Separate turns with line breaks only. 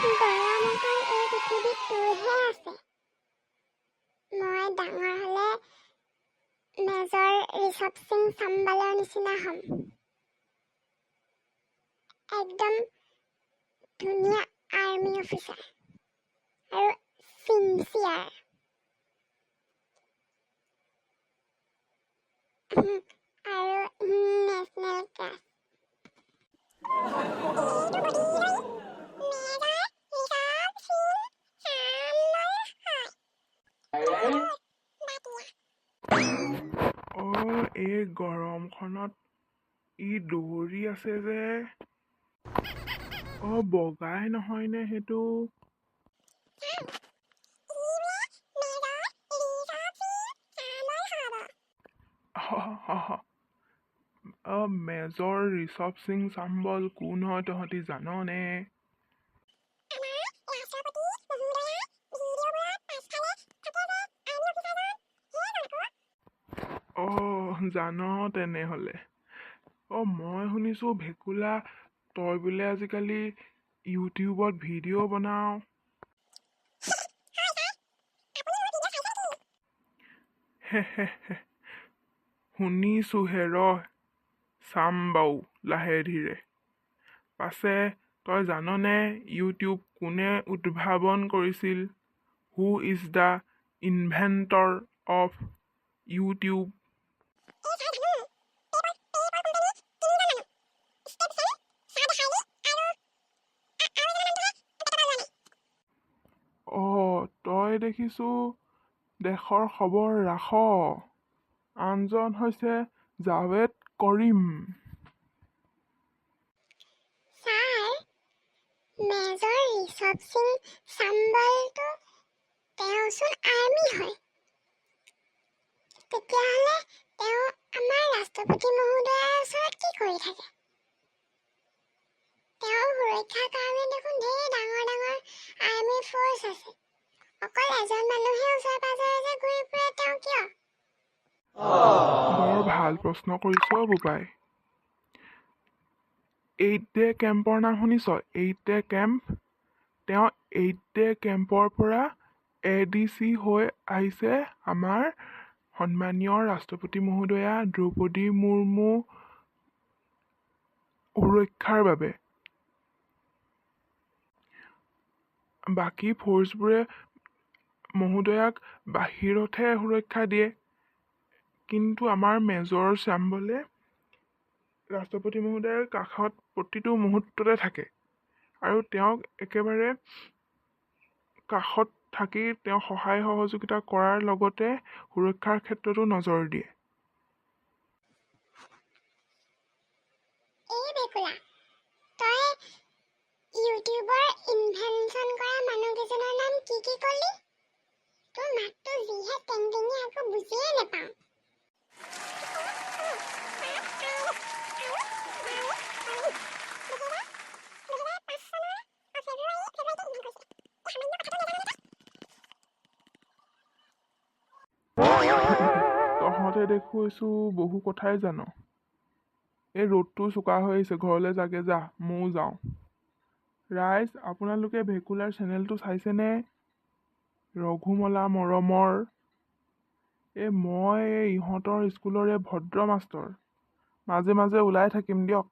গৰম অকল এই পৃথিৱীত তোৰহে আছে। মই ডাঙৰ হ'লে মেজৰ ঋষভ সিং চাম্বালৰ নিচিনা হ'ম। একদম ধুনীয়া আৰ্মি অফিচাৰ আৰু চিনচিয়াৰ। আৰু নেশ্যনেল ক্ৰাছ।
এই গৰমখনত ই দৌৰি আছে যে। বগাই নহয়নে সেইটো? মেজৰ ঋষভ সিং চাম্বল কোন হয় তহঁতি জাননে? জান তেনেহলে। মই শুনিছো ভেকুলা তই বোলে আজিকালি ইউটিউবত ভিডিঅ' বনাও। শুনিছোহে চাম বাৰু লাহে ধীৰে। পাছে তই জাননে ইউটিউব কোনে উদ্ভাৱন কৰিছিল? Who is the inventor of YouTube? তই দেখিছো দেশৰ খবৰ ৰাখ। আনজন হৈছে জাভেদ কৰিম।
ছাৰ, মেজৰ ঋষভ সিং চাম্বলটো তেওঁচোন আৰ্মি হয়। তেতিয়াহ'লে তেওঁ আমাৰ ৰাষ্ট্ৰপতি মহোদয়ৰ ওচৰত কি কৰি থাকে? তেওঁৰ সুৰক্ষাৰ কাৰণে দেখোন ঢেৰ ডাঙৰ ডাঙৰ আৰ্মি ফ'ৰ্চ আছে। অকল এজন মানুহে ওচৰে পাজৰে যে ঘূৰি ফুৰে, তেওঁ কিয়?
বৰ ভাল প্ৰশ্ন কৰিছ বোপাই। 8 ডে কেম্পৰ নাম শুনিছ? 8 ডে কেম্প। তেওঁ 8 ডে কেম্পৰ পৰা ADC হৈ আহিছে আমাৰ সন্মানীয় ৰাষ্ট্ৰপতি মহোদয়া দ্ৰৌপদী মুৰ্মু সুৰক্ষাৰ বাবে। বাকী ফ'ৰ্চবোৰে মহোদয়াক বাহিৰতহে সুৰক্ষা দিয়ে, কিন্তু আমাৰ মেজৰ চাম্বলে ৰাষ্ট্ৰপতি মহোদয়ৰ কাষত প্ৰতিটো মুহূৰ্ততে থাকে আৰু তেওঁক একেবাৰে কাষত থাকি তেওঁ সহায় সহযোগিতা কৰাৰ লগতে সুৰক্ষাৰ ক্ষেত্ৰতো নজৰ দিয়ে।
এই ভেকুলা, তই ইউটিউবৰ ইনভেনশ্যন কৰা মানুহকেইজনৰ নাম কি কি ক'লি? তোৰ মাতটো যিহে টেংটেঙীয়া, একো বুজিয়ে নাপাওঁ।
তহঁতে দেখুৱাইছো বহু কথাই জানো। এই ৰ'দটো চোকা হৈ আহিছে, ঘৰলৈ যাগে যা, ময়ো যাওঁ। ৰাইজ, আপোনালোকে ভেকুলাৰ চেনেলটো চাইছেনে? ৰঘুমলা মৰমৰ। মই ইহঁতৰ স্কুলৰে ভদ্ৰ মাষ্টৰ। মাজে মাজে ওলাই থাকিম দিয়ক।